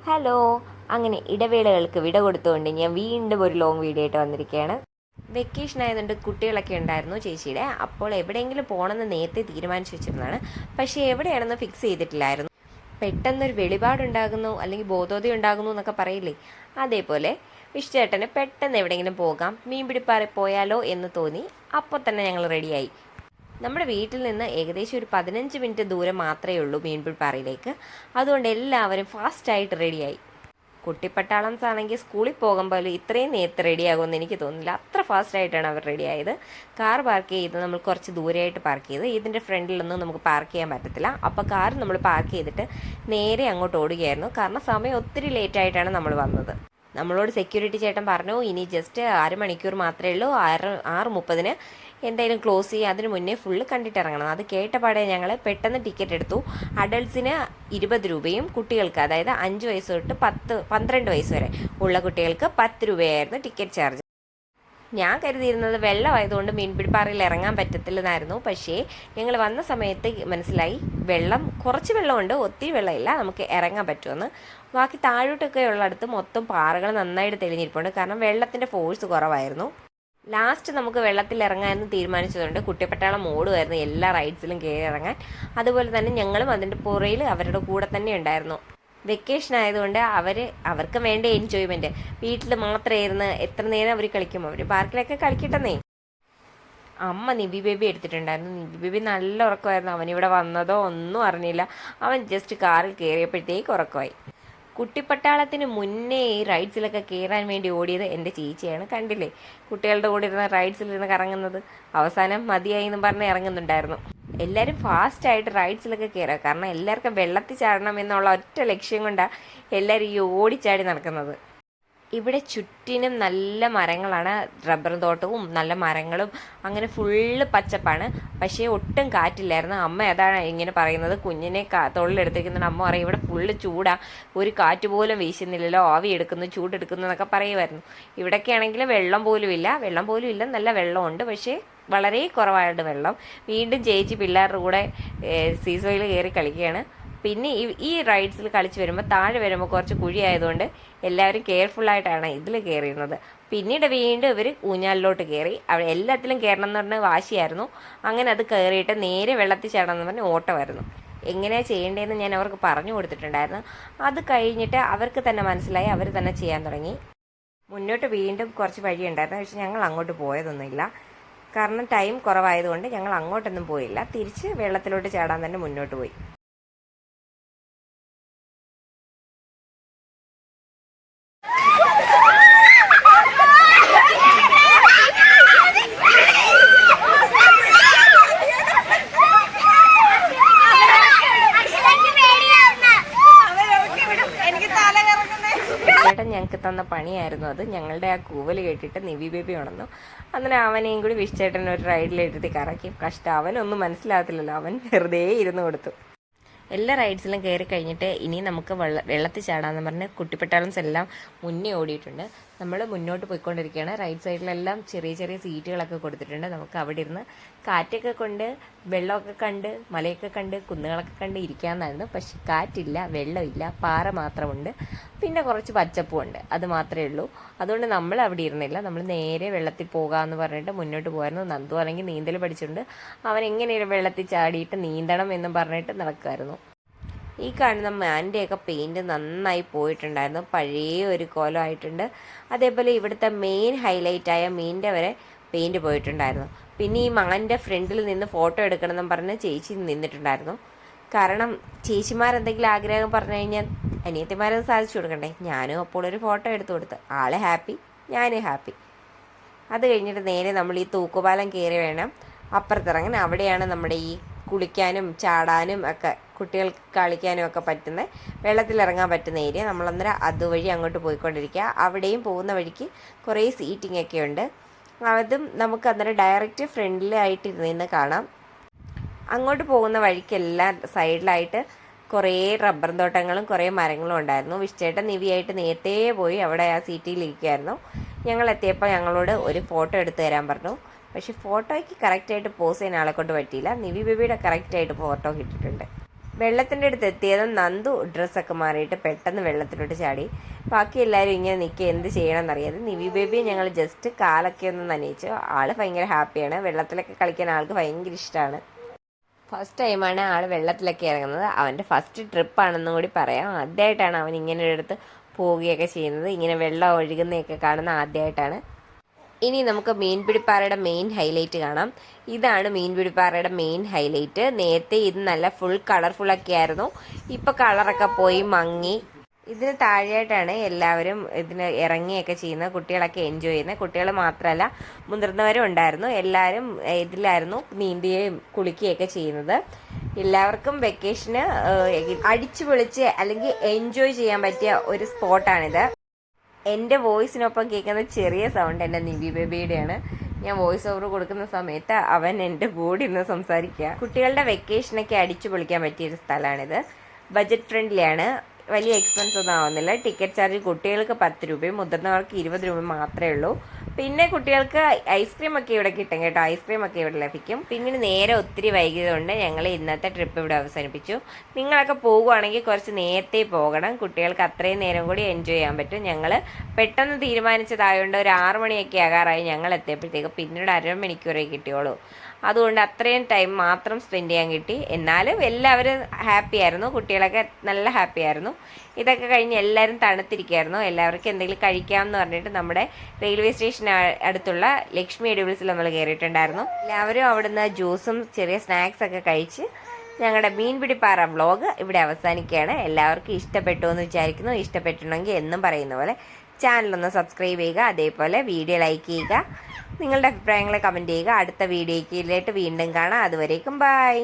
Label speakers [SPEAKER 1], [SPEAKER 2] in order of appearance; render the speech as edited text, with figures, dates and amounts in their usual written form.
[SPEAKER 1] Hello. അങ്ങനെ ഇടവേളകൾക്ക് വിട കൊടുത്തുകൊണ്ട് ഞാൻ വീണ്ടും ഒരു ലോങ് വീഡിയോ ആയിട്ട് വന്നിരിക്കുകയാണ്. വെക്കേഷൻ ആയതുകൊണ്ട് കുട്ടികളൊക്കെ ഉണ്ടായിരുന്നു ചേച്ചിയുടെ. അപ്പോൾ എവിടെയെങ്കിലും പോകണമെന്ന് നേരത്തെ തീരുമാനിച്ചു വെച്ചിരുന്നതാണ്. പക്ഷേ എവിടെയാണെന്ന് ഫിക്സ് ചെയ്തിട്ടില്ലായിരുന്നു. പെട്ടെന്നൊരു വെളിപാടുണ്ടാകുന്നു അല്ലെങ്കിൽ ബോധോദയം ഉണ്ടാകുന്നു എന്നൊക്കെ പറയില്ലേ, അതേപോലെ വിഷ്ണുചേട്ടന് പെട്ടെന്ന് എവിടെയെങ്കിലും പോകാം, മീൻപിടിപ്പാറ പോയാലോ എന്ന് തോന്നി. അപ്പോൾ തന്നെ ഞങ്ങൾ റെഡിയായി. നമ്മുടെ വീട്ടിൽ നിന്ന് ഏകദേശം ഒരു 15 മിനിറ്റ് ദൂരം മാത്രമേ ഉള്ളൂ മീൻപിടിപ്പാറയിലേക്ക്. അതുകൊണ്ട് എല്ലാവരും ഫാസ്റ്റായിട്ട് റെഡിയായി. കുട്ടിപ്പട്ടാളംസ് ആണെങ്കിൽ സ്കൂളിൽ പോകുമ്പോൾ ഇത്രയും നേരത്തെ റെഡിയാകുമെന്ന് എനിക്ക് തോന്നുന്നില്ല. അത്ര ഫാസ്റ്റായിട്ടാണ് അവർ റെഡിയായത്. കാർ പാർക്ക് ചെയ്ത് നമ്മൾ കുറച്ച് ദൂരെയായിട്ട് പാർക്ക് ചെയ്ത്, ഇതിൻ്റെ ഫ്രണ്ടിലൊന്നും നമുക്ക് പാർക്ക് ചെയ്യാൻ പറ്റത്തില്ല. അപ്പോൾ കാർ നമ്മൾ പാർക്ക് ചെയ്തിട്ട് നേരെ അങ്ങോട്ട് ഓടുകയായിരുന്നു. കാരണം സമയം ഒത്തിരി ലേറ്റായിട്ടാണ് നമ്മൾ വന്നത്. നമ്മളോട് സെക്യൂരിറ്റി ചേട്ടൻ പറഞ്ഞു ഇനി ജസ്റ്റ് അരമണിക്കൂർ മാത്രമേ ഉള്ളൂ, 6:30 എന്തായാലും ക്ലോസ് ചെയ്യുക, അതിന് മുന്നേ ഫുള്ള് കണ്ടിട്ട് ഇറങ്ങണം. അത് കേട്ടപാടെ ഞങ്ങൾ പെട്ടെന്ന് ടിക്കറ്റ് എടുത്തു. അഡൾട്ട്സിന് 20 രൂപയും കുട്ടികൾക്ക്, അതായത് 5 വയസ്സ് തൊട്ട് 12 വയസ്സ് വരെ ഉള്ള കുട്ടികൾക്ക് 10 രൂപയായിരുന്നു ടിക്കറ്റ് ചാർജ്. ഞാൻ കരുതിയിരുന്നത് വെള്ളമായതുകൊണ്ട് മീൻപിടിപ്പാറയിൽ ഇറങ്ങാൻ പറ്റത്തില്ലെന്നായിരുന്നു. പക്ഷേ ഞങ്ങൾ വന്ന സമയത്ത് മനസ്സിലായി കുറച്ച് വെള്ളമുണ്ട്, ഒത്തിരി വെള്ളമില്ല, നമുക്ക് ഇറങ്ങാൻ പറ്റുമെന്ന്. ബാക്കി താഴോട്ടൊക്കെ ഉള്ളിടത്ത് മൊത്തം പാറകൾ നന്നായിട്ട് തെളിഞ്ഞിരിപ്പുണ്ട്. കാരണം വെള്ളത്തിൻ്റെ ഫോഴ്സ് കുറവായിരുന്നു. ലാസ്റ്റ് നമുക്ക് വെള്ളത്തിൽ ഇറങ്ങാമെന്ന് തീരുമാനിച്ചതുകൊണ്ട് കുട്ടിപ്പട്ടാളം ഓടുമായിരുന്നു എല്ലാ റൈഡ്സിലും കയറി ഇറങ്ങാൻ. അതുപോലെ തന്നെ ഞങ്ങളും അതിൻ്റെ പുറയിൽ അവരുടെ കൂടെ തന്നെ ഉണ്ടായിരുന്നു. വെക്കേഷൻ ആയതുകൊണ്ട് അവർക്ക് വേണ്ട എൻജോയ്മെൻറ്റ്. വീട്ടിൽ മാത്രം ഇരുന്ന് എത്ര നേരം അവർ കളിക്കും, അവർ പാർക്കിലൊക്കെ കളിക്കട്ടെന്നേ. അമ്മ നിബി ബേബി എടുത്തിട്ടുണ്ടായിരുന്നു. നിബി ബേബി നല്ല ഉറക്കമായിരുന്നു. അവനിവിടെ വന്നതോ ഒന്നും അറിഞ്ഞില്ല. അവൻ ജസ്റ്റ് കാറിൽ കയറിയപ്പോഴത്തേക്ക് ഉറക്കമായി. കുട്ടിപ്പട്ടാളത്തിന് മുന്നേ ഈ റൈഡ്സിലൊക്കെ കയറാൻ വേണ്ടി ഓടിയത് എൻ്റെ ചേച്ചിയാണ്. കണ്ടില്ലേ, കുട്ടികളുടെ കൂടെ ഇരുന്ന് റൈഡ്സിലിരുന്ന് കറങ്ങുന്നത്. അവസാനം മതിയായി എന്ന് പറഞ്ഞ് ഇറങ്ങുന്നുണ്ടായിരുന്നു. എല്ലാവരും ഫാസ്റ്റായിട്ട് റൈഡ്സിലൊക്കെ കയറുക. കാരണം എല്ലാവർക്കും വെള്ളത്തിൽ ചാടണം എന്നുള്ള ഒറ്റ ലക്ഷ്യം കൊണ്ടാണ് എല്ലാവരും ഈ ഓടിച്ചാടി നടക്കുന്നത്. ഇവിടെ ചുറ്റിനും നല്ല മരങ്ങളാണ്, റബ്ബർ തോട്ടവും നല്ല മരങ്ങളും, അങ്ങനെ ഫുള്ള് പച്ചപ്പാണ്. പക്ഷേ ഒട്ടും കാറ്റില്ലായിരുന്നു. അമ്മ അതാണ് ഇങ്ങനെ പറയുന്നത്, കുഞ്ഞിനെ തൊഴിലെടുത്തിരിക്കുന്നുണ്ട്. അമ്മ പറയും ഇവിടെ ഫുള്ള് ചൂടാ, ഒരു കാറ്റ് പോലും വീശുന്നില്ലല്ലോ, ആവി എടുക്കുന്നു, ചൂടെടുക്കുന്നു എന്നൊക്കെ പറയുമായിരുന്നു. ഇവിടെയൊക്കെ ആണെങ്കിൽ വെള്ളം പോലും ഇല്ല, നല്ല വെള്ളമുണ്ട്, പക്ഷേ വളരെ കുറവായിട്ട് വെള്ളം. വീണ്ടും ചേച്ചി പിള്ളേരുടെ കൂടെ സീസോയിൽ കയറി കളിക്കുകയാണ്. പിന്നെ ഈ റൈഡ്സിൽ കളിച്ച് വരുമ്പോൾ താഴെ വരുമ്പോൾ കുറച്ച് കുഴിയായതുകൊണ്ട് എല്ലാവരും കെയർഫുള്ളായിട്ടാണ് ഇതിൽ കയറിയിരുന്നത്. പിന്നീട് വീണ്ടും ഇവർ ഊഞ്ഞാലിലോട്ട് കയറി. അവിടെ എല്ലാത്തിലും കയറണം എന്ന് പറഞ്ഞ് വാശിയായിരുന്നു. അങ്ങനെ അത് കയറിയിട്ട് നേരെ വെള്ളത്തിൽ ചാടണം എന്ന് പറഞ്ഞ് ഓട്ടമായിരുന്നു. എങ്ങനെയാണ് ചെയ്യേണ്ടതെന്ന് ഞാൻ അവർക്ക് പറഞ്ഞു കൊടുത്തിട്ടുണ്ടായിരുന്നു. അത് കഴിഞ്ഞിട്ട് അവർക്ക് തന്നെ മനസ്സിലായി, അവർ തന്നെ ചെയ്യാൻ തുടങ്ങി. മുന്നോട്ട് വീണ്ടും കുറച്ച് വഴിയുണ്ടായിരുന്നു. പക്ഷേ ഞങ്ങൾ അങ്ങോട്ട് പോയതൊന്നുമില്ല. കാരണം ടൈം കുറവായതുകൊണ്ട് ഞങ്ങൾ അങ്ങോട്ടൊന്നും പോയില്ല. തിരിച്ച് വെള്ളത്തിലോട്ട് ചാടാൻ തന്നെ മുന്നോട്ട് പോയി. ചേട്ടൻ ഞങ്ങൾക്ക് തന്ന പണിയായിരുന്നു അത്. ഞങ്ങളുടെ ആ കൂവൽ കേട്ടിട്ട് നിവി ബേബി ഉണർന്നു. അങ്ങനെ അവനെയും കൂടി വിഷ്ചേട്ടൻ ഒരു റൈഡിലെടുത്തി കറക്കി. കഷ്ടം, അവനൊന്നും മനസ്സിലാകത്തില്ലല്ലോ, അവൻ വെറുതെ ഇരുന്ന് കൊടുത്തു. എല്ലാ റൈഡ്സിലും കയറി കഴിഞ്ഞിട്ട് ഇനി നമുക്ക് വെള്ളത്തിൽ ചാടാമെന്ന് പറഞ്ഞ് കുട്ടിപ്പട്ടാളംസ് എല്ലാം മുന്നേ ഓടിയിട്ടുണ്ട്. നമ്മൾ മുന്നോട്ട് പോയിക്കൊണ്ടിരിക്കുകയാണ്. റൈറ്റ് സൈഡിലെല്ലാം ചെറിയ ചെറിയ സീറ്റുകളൊക്കെ കൊടുത്തിട്ടുണ്ട്. നമുക്ക് അവിടെ ഇരുന്ന് കാറ്റൊക്കെ കൊണ്ട്, വെള്ളമൊക്കെ കണ്ട്, മലയൊക്കെ കണ്ട്, കുന്നുകളൊക്കെ കണ്ട് ഇരിക്കാമെന്നായിരുന്നു. പക്ഷെ കാറ്റില്ല, വെള്ളമില്ല, പാറ മാത്രമുണ്ട്, പിന്നെ കുറച്ച് പച്ചപ്പുമുണ്ട്, അത് മാത്രമേ ഉള്ളൂ. അതുകൊണ്ട് നമ്മൾ അവിടെ ഇരുന്നില്ല. നമ്മൾ നേരെ വെള്ളത്തിൽ പോകാമെന്ന് പറഞ്ഞിട്ട് മുന്നോട്ട് പോകായിരുന്നു. നന്ദു അല്ലെങ്കിൽ നീന്തൽ പഠിച്ചിട്ടുണ്ട്. അവൻ എങ്ങനെയും വെള്ളത്തിൽ ചാടിയിട്ട് നീന്തണം എന്നും പറഞ്ഞിട്ട് നടക്കുമായിരുന്നു. ഈ കാണുന്ന മാൻ്റെയൊക്കെ പെയിൻറ്റ് നന്നായി പോയിട്ടുണ്ടായിരുന്നു, പഴയ ഒരു കോലമായിട്ടുണ്ട്. അതേപോലെ ഇവിടുത്തെ മെയിൻ ഹൈലൈറ്റായ മീനിൻ്റെ വരെ പെയിൻറ്റ് പോയിട്ടുണ്ടായിരുന്നു. പിന്നെ ഈ മാൻ്റെ ഫ്രണ്ടിൽ നിന്ന് ഫോട്ടോ എടുക്കണമെന്നും പറഞ്ഞ് ചേച്ചി നിന്നിട്ടുണ്ടായിരുന്നു. കാരണം ചേച്ചിമാരെന്തെങ്കിലും ആഗ്രഹം പറഞ്ഞു കഴിഞ്ഞാൽ അനിയത്തിമാരത് സാധിച്ചു കൊടുക്കണ്ടേ. ഞാനും അപ്പോൾ ഒരു ഫോട്ടോ എടുത്തു കൊടുത്ത്. ആളെ ഹാപ്പി, ഞാനും ഹാപ്പി. അത് കഴിഞ്ഞിട്ട് നേരെ നമ്മൾ ഈ തൂക്കുപാലം കയറി വേണം അപ്പുറത്തിറങ്ങാൻ. അവിടെയാണ് നമ്മുടെ ഈ കുളിക്കാനും ചാടാനും ഒക്കെ കുട്ടികൾക്ക് കളിക്കാനും ഒക്കെ പറ്റുന്ന, വെള്ളത്തിലിറങ്ങാൻ പറ്റുന്ന ഏരിയ. നമ്മളന്നേരം അതുവഴി അങ്ങോട്ട് പോയിക്കൊണ്ടിരിക്കുക. അവിടെയും പോകുന്ന വഴിക്ക് കുറേ സീറ്റിംഗ് ഒക്കെ ഉണ്ട്. അതും നമുക്ക് അന്നേരം ഡയറക്റ്റ് ഫ്രണ്ടിലായിട്ട് ഇരുന്ന് കാണാം. അങ്ങോട്ട് പോകുന്ന വഴിക്കെല്ലാം സൈഡിലായിട്ട് കുറേ റബ്ബർ തോട്ടങ്ങളും കുറേ മരങ്ങളും ഉണ്ടായിരുന്നു. വിഷ്ചേട്ടൻ നിവിയായിട്ട് നേരത്തെ പോയി അവിടെ ആ സീറ്റിലിരിക്കുമായിരുന്നു. ഞങ്ങൾ എത്തിയപ്പോൾ ഞങ്ങളോട് ഒരു ഫോട്ടോ എടുത്ത് തരാൻ പറഞ്ഞു. പക്ഷെ ഫോട്ടോയ്ക്ക് കറക്റ്റായിട്ട് പോസ് ചെയ്യാൻ ആളെ കൊണ്ട് പറ്റിയില്ല. നിവി ബേബിയുടെ കറക്റ്റായിട്ട് ഫോട്ടോ കിട്ടിയിട്ടുണ്ട്. വെള്ളത്തിൻ്റെ അടുത്ത് എത്തിയതും നന്ദു ഡ്രസ്സൊക്കെ മാറിയിട്ട് പെട്ടെന്ന് വെള്ളത്തിലോട്ട് ചാടി. ബാക്കി എല്ലാവരും ഇങ്ങനെ നിൽക്കുക എന്ത് ചെയ്യണമെന്നറിയാതെ. നിവി ബേബിയെ ഞങ്ങൾ ജസ്റ്റ് കാലൊക്കെ ഒന്ന് നനയിച്ചു. ആൾ ഭയങ്കര ഹാപ്പിയാണ്. വെള്ളത്തിലൊക്കെ കളിക്കാൻ ആൾക്ക് ഭയങ്കര ഇഷ്ടമാണ്. ഫസ്റ്റ് ടൈമാണ് ആൾ വെള്ളത്തിലൊക്കെ ഇറങ്ങുന്നത്. അവൻ്റെ ഫസ്റ്റ് ട്രിപ്പാണെന്നും കൂടി പറയാം. ആദ്യമായിട്ടാണ് അവൻ ഇങ്ങനെ ഒരിടത്ത് പോവുകയൊക്കെ ചെയ്യുന്നത്. ഇങ്ങനെ വെള്ളം ഒഴുകുന്നതൊക്കെ കാണുന്ന ആദ്യമായിട്ടാണ്. ഇനി നമുക്ക് മീൻപിടിപ്പാറയുടെ മെയിൻ ഹൈലൈറ്റ് കാണാം. ഇതാണ് മീൻപിടിപ്പാറയുടെ മെയിൻ ഹൈലൈറ്റ്. നേരത്തെ ഇത് നല്ല ഫുൾ കളർഫുള്ളൊക്കെ ആയിരുന്നു. ഇപ്പോൾ കളറൊക്കെ പോയി മങ്ങി. ഇതിന് താഴെയായിട്ടാണ് എല്ലാവരും ഇതിന് ഇറങ്ങിയൊക്കെ ചെയ്യുന്നത്. കുട്ടികളൊക്കെ എൻജോയ് ചെയ്യുന്നത്. കുട്ടികൾ മാത്രമല്ല മുതിർന്നവരും ഉണ്ടായിരുന്നു. എല്ലാവരും ഇതിലായിരുന്നു നീന്തുകയും കുളിക്കുകയൊക്കെ ചെയ്യുന്നത്. എല്ലാവർക്കും വെക്കേഷന് അടിച്ചു പൊളിച്ച് അല്ലെങ്കിൽ എൻജോയ് ചെയ്യാൻ പറ്റിയ ഒരു സ്പോട്ടാണിത്. എൻ്റെ വോയിസിനൊപ്പം കേൾക്കുന്ന ചെറിയ സൗണ്ട് എൻ്റെ നിവി ബേബിയുടെയാണ്. ഞാൻ വോയിസ് ഓവർ കൊടുക്കുന്ന സമയത്ത് അവൻ എൻ്റെ കൂടെ ഇരുന്ന് സംസാരിക്കുക. കുട്ടികളുടെ വെക്കേഷനൊക്കെ അടിച്ചു പൊളിക്കാൻ പറ്റിയൊരു സ്ഥലമാണിത്. ബജറ്റ് ഫ്രണ്ട്ലി ആണ്. വലിയ എക്സ്പെൻസ് ഒന്നും ആവുന്നില്ല. ടിക്കറ്റ് ചാർജ് കുട്ടികൾക്ക് 10 രൂപയും മുതിർന്നവർക്ക് 20 രൂപയും മാത്രമേ ഉള്ളൂ. പിന്നെ കുട്ടികൾക്ക് ഐസ്ക്രീം ഒക്കെ ഇവിടെ കിട്ടും കേട്ടോ. ഐസ്ക്രീം ഒക്കെ ഇവിടെ ലഭിക്കും. പിന്നീട് നേരെ ഒത്തിരി വൈകിയതുകൊണ്ട് ഞങ്ങൾ ഇന്നത്തെ ട്രിപ്പ് ഇവിടെ അവസാനിപ്പിച്ചു. നിങ്ങളൊക്കെ പോകുവാണെങ്കിൽ കുറച്ച് നേരത്തെ പോകണം. കുട്ടികൾക്ക് അത്രയും നേരം കൂടി എൻജോയ് ചെയ്യാൻ പറ്റും. ഞങ്ങൾ പെട്ടെന്ന് തീരുമാനിച്ചതായതുകൊണ്ട് ഒരു 6 മണിയൊക്കെ ആകാറായി ഞങ്ങൾ എത്തിയപ്പോഴത്തേക്ക്. പിന്നീട് 1/2 മണിക്കൂറേ കിട്ടിയോളൂ. അതുകൊണ്ട് അത്രയും ടൈം മാത്രം സ്പെൻഡ് ചെയ്യാൻ കിട്ടി. എന്നാലും എല്ലാവരും ഹാപ്പി ആയിരുന്നു. കുട്ടികളൊക്കെ നല്ല ഹാപ്പി ആയിരുന്നു. ഇതൊക്കെ കഴിഞ്ഞ് എല്ലാവരും തണുത്തിരിക്കുകയായിരുന്നു. എല്ലാവർക്കും എന്തെങ്കിലും കഴിക്കാമെന്ന് പറഞ്ഞിട്ട് നമ്മുടെ റെയിൽവേ സ്റ്റേഷൻ അടുത്തുള്ള ലക്ഷ്മി എഡിബിൾസിൽ നമ്മൾ കയറിയിട്ടുണ്ടായിരുന്നു. എല്ലാവരും അവിടുന്ന് ജ്യൂസും ചെറിയ സ്നാക്സൊക്കെ കഴിച്ച് ഞങ്ങളുടെ മീൻപിടിപ്പാറ വ്ളോഗ് ഇവിടെ അവസാനിക്കുകയാണ്. എല്ലാവർക്കും ഇഷ്ടപ്പെട്ടു എന്ന് വിചാരിക്കുന്നു. ഇഷ്ടപ്പെട്ടിട്ടുണ്ടെങ്കിൽ എന്നും പറയുന്ന പോലെ ചാനലൊന്ന് സബ്സ്ക്രൈബ് ചെയ്യുക. അതേപോലെ വീഡിയോ ലൈക്ക് ചെയ്യുക. നിങ്ങളുടെ അഭിപ്രായങ്ങളെ കമൻറ്റ് ചെയ്യുക. അടുത്ത വീഡിയോയിലേക്ക് വീണ്ടും കാണാം. അതുവരേക്കും ബൈ.